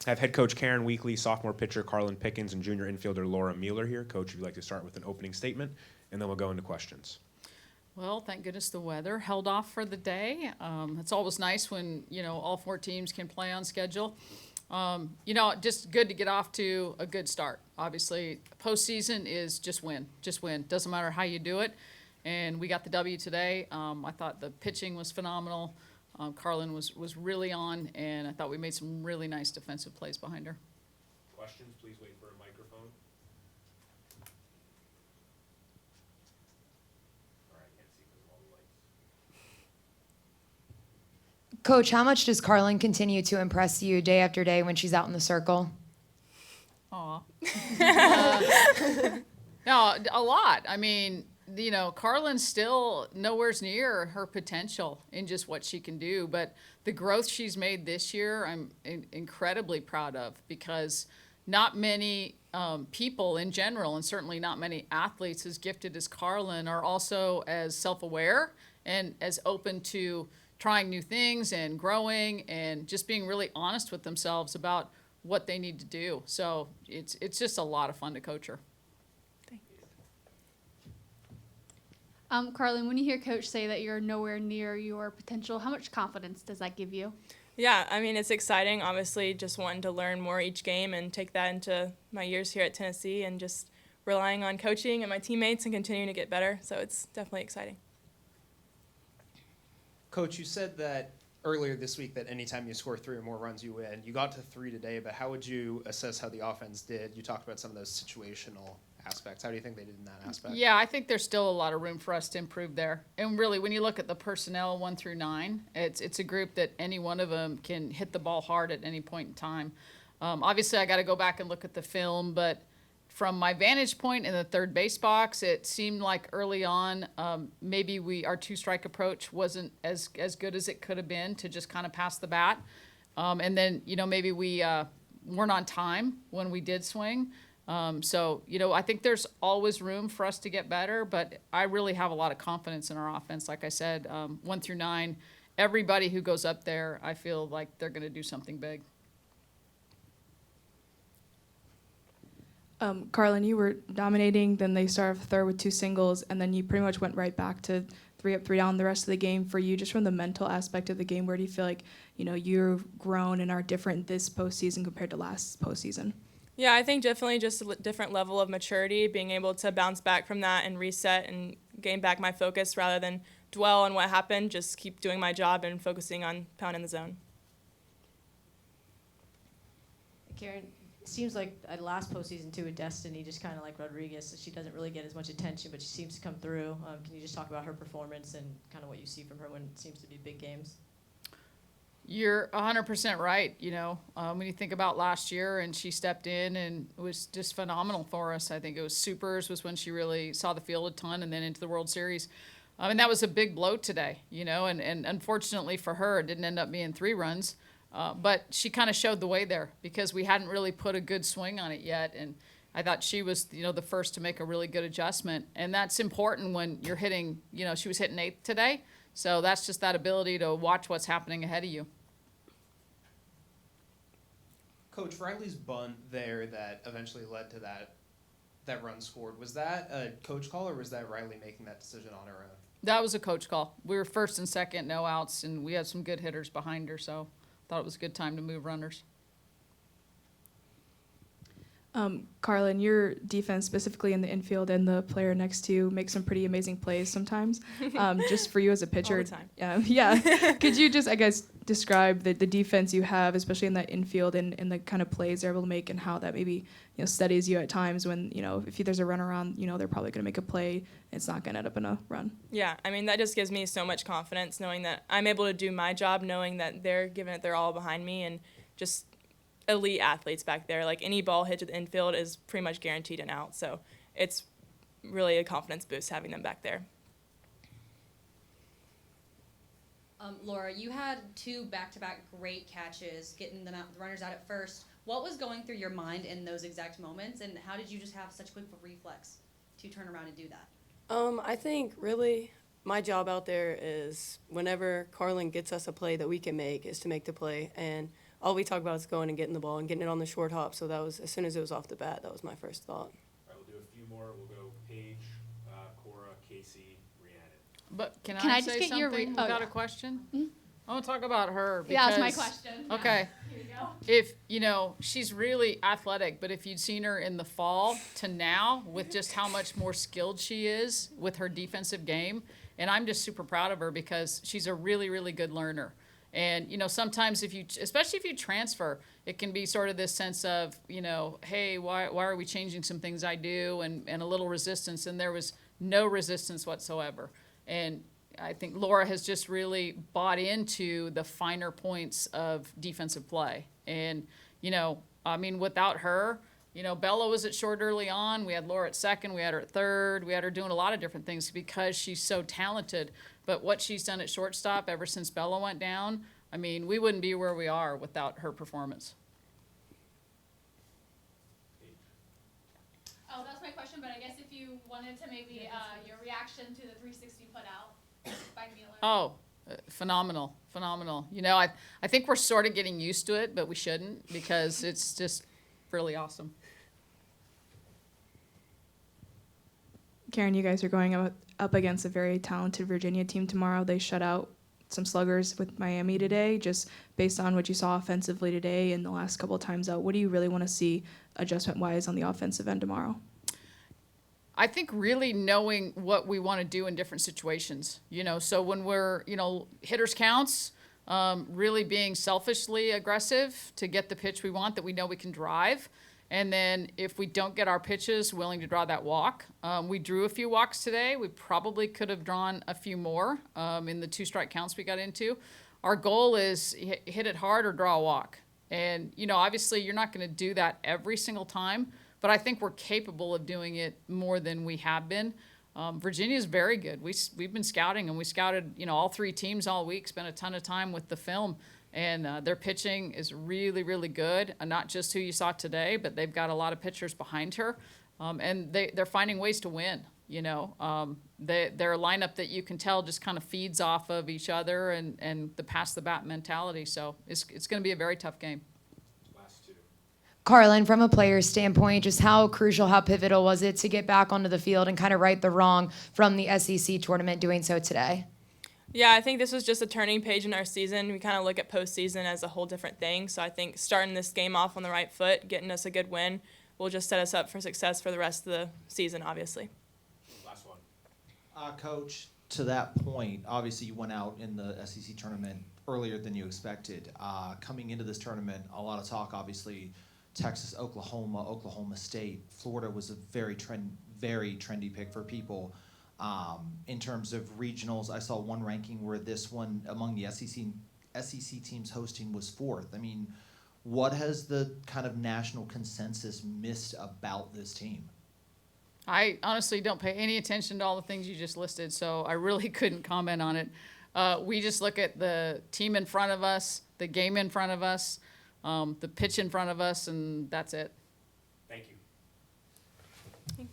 I have head coach Karen Weekly, sophomore pitcher Karlyn Pickens, and junior infielder Laura Mueller here. Coach, if you'd like to start with an opening statement, and then we'll go into questions. Well, thank goodness the weather held off for the day. It's always nice when, all four teams can play on schedule. Just good to get off to a good start. Obviously, postseason is just win. Doesn't matter how you do it. And we got the W today. I thought the pitching was phenomenal. Carlin was really on, and I thought we made some really nice defensive plays behind her. Questions, please wait for a microphone. All right, can't see because of all the lights. Coach, how much does Carlin continue to impress you day after day when she's out in the circle? Aw. No, a lot. I mean, Carlin's still nowhere near her potential in just what she can do. But the growth she's made this year, I'm incredibly proud of, because not many people in general, and certainly not many athletes as gifted as Carlin, are also as self-aware and as open to trying new things and growing and just being really honest with themselves about what they need to do. So it's just a lot of fun to coach her. Carlin, when you hear Coach say that you're nowhere near your potential, how much confidence does that give you? Yeah, I mean, it's exciting, obviously, just wanting to learn more each game and take that into my years here at Tennessee and just relying on coaching and my teammates and continuing to get better. So it's definitely exciting. Coach, you said that earlier this week that anytime you score 3 or more runs, you win. You got to 3 today, but how would you assess how the offense did? You talked about some of those situational aspects. How do you think they did in that aspect? Yeah, I think there's still a lot of room for us to improve there. And really, when you look at the personnel 1 through 9, it's a group that any one of them can hit the ball hard at any point in time. Obviously, I got to go back and look at the film, but from my vantage point in the third base box, it seemed like early on maybe our 2-strike approach wasn't as good as it could have been to just kind of pass the bat. And then, maybe we weren't on time when we did swing. I think there's always room for us to get better, but I really have a lot of confidence in our offense. Like I said, 1 through 9, everybody who goes up there, I feel like they're going to do something big. Carlin, you were dominating, then they started third with 2 singles, and then you pretty much went right back to 3 up, 3 down the rest of the game. For you, just from the mental aspect of the game, where do you feel like, you've grown and are different this postseason compared to last postseason? Yeah, I think definitely just a different level of maturity, being able to bounce back from that and reset and gain back my focus rather than dwell on what happened, just keep doing my job and focusing on pounding the zone. Karen, it seems like at last postseason too with Destiny, just kind of like Rodriguez, she doesn't really get as much attention, but she seems to come through. Can you just talk about her performance and kind of what you see from her when it seems to be big games? You're 100% right. When you think about last year, and she stepped in and it was just phenomenal for us. I think it was Supers was when she really saw the field a ton, and then into the World Series. And that was a big blow today, and unfortunately for her, it didn't end up being 3 runs. But she kind of showed the way there because we hadn't really put a good swing on it yet. And I thought she was, the first to make a really good adjustment. And that's important when you're hitting, she was hitting 8th today. So that's just that ability to watch what's happening ahead of you. Coach, Riley's bunt there that eventually led to that run scored, was that a coach call or was that Riley making that decision on her own? That was a coach call. We were first and second, no outs, and we had some good hitters behind her, so thought it was a good time to move runners. Carlin, your defense, specifically in the infield and the player next to you, makes some pretty amazing plays sometimes. Just for you as a pitcher. All the time. Yeah. Could you just, I guess, describe the defense you have, especially in that infield and the kind of plays they're able to make and how that maybe, steadies you at times when, if there's a run around, they're probably going to make a play. It's not going to end up in a run. Yeah, I mean, that just gives me so much confidence knowing that I'm able to do my job, knowing that they're giving it their all behind me, and just elite athletes back there. Like, any ball hit to the infield is pretty much guaranteed an out. So it's really a confidence boost having them back there. Laura, you had 2 back-to-back great catches, getting them out, the runners out at first. What was going through your mind in those exact moments, and how did you just have such quick reflex to turn around and do that? I think really my job out there is whenever Carlin gets us a play that we can make is to make the play. And all we talk about is going and getting the ball and getting it on the short hop. So that was, as soon as it was off the bat, that was my first thought. All right, we'll do a few more. We'll go Paige, Cora, Casey, Rhiannon. But can Can I I just say get your something oh, without yeah. a question? I want to talk about her. Yeah, that's my because- question. Yeah. Okay. Here you go. If, she's really athletic, but if you'd seen her in the fall to now with just how much more skilled she is with her defensive game, and I'm just super proud of her because she's a really, really good learner. And, sometimes especially if you transfer, it can be sort of this sense of, hey, why are we changing some things I do and a little resistance, and there was no resistance whatsoever. And I think Laura has just really bought into the finer points of defensive play. And, without her, Bella was at short early on. We had Laura at second. We had her at third. We had her doing a lot of different things because she's so talented. But what she's done at shortstop ever since Bella went down, we wouldn't be where we are without her performance. Oh, that's my question, but I guess if you wanted to maybe your reaction to the 360 put out by Mueller. Oh, phenomenal. I think we're sort of getting used to it, but we shouldn't because it's just really awesome. Karen, you guys are going up against a very talented Virginia team tomorrow. They shut out some sluggers with Miami today. Just based on what you saw offensively today and the last couple of times out, what do you really want to see adjustment-wise on the offensive end tomorrow? I think really knowing what we want to do in different situations, so when we're, hitters counts, really being selfishly aggressive to get the pitch we want that we know we can drive. And then if we don't get our pitches, willing to draw that walk. We drew a few walks today. We probably could have drawn a few more in the 2-strike counts we got into. Our goal is hit it hard or draw a walk. And, obviously you're not going to do that every single time, but I think we're capable of doing it more than we have been. Virginia's very good. We've been scouting, and we scouted, all 3 teams all week, spent a ton of time with the film. And their pitching is really, really good. Not just who you saw today, but they've got a lot of pitchers behind her. And they're finding ways to win, They're a lineup that you can tell just kind of feeds off of each other and the pass-the-bat mentality. So it's going to be a very tough game. Last two. Carlin, from a player's standpoint, just how crucial, how pivotal was it to get back onto the field and kind of right the wrong from the SEC tournament doing so today? Yeah, I think this was just a turning page in our season. We kind of look at postseason as a whole different thing. So I think starting this game off on the right foot, getting us a good win, will just set us up for success for the rest of the season, obviously. Last one. Coach, to that point, obviously you went out in the SEC tournament earlier than you expected. Coming into this tournament, a lot of talk, obviously, Texas, Oklahoma State. Florida was a very trendy pick for people. In terms of regionals, I saw one ranking where this one among the SEC teams hosting was 4th. What has the kind of national consensus missed about this team? I honestly don't pay any attention to all the things you just listed, so I really couldn't comment on it. We just look at the team in front of us, the game in front of us, the pitch in front of us, and that's it. Thank you.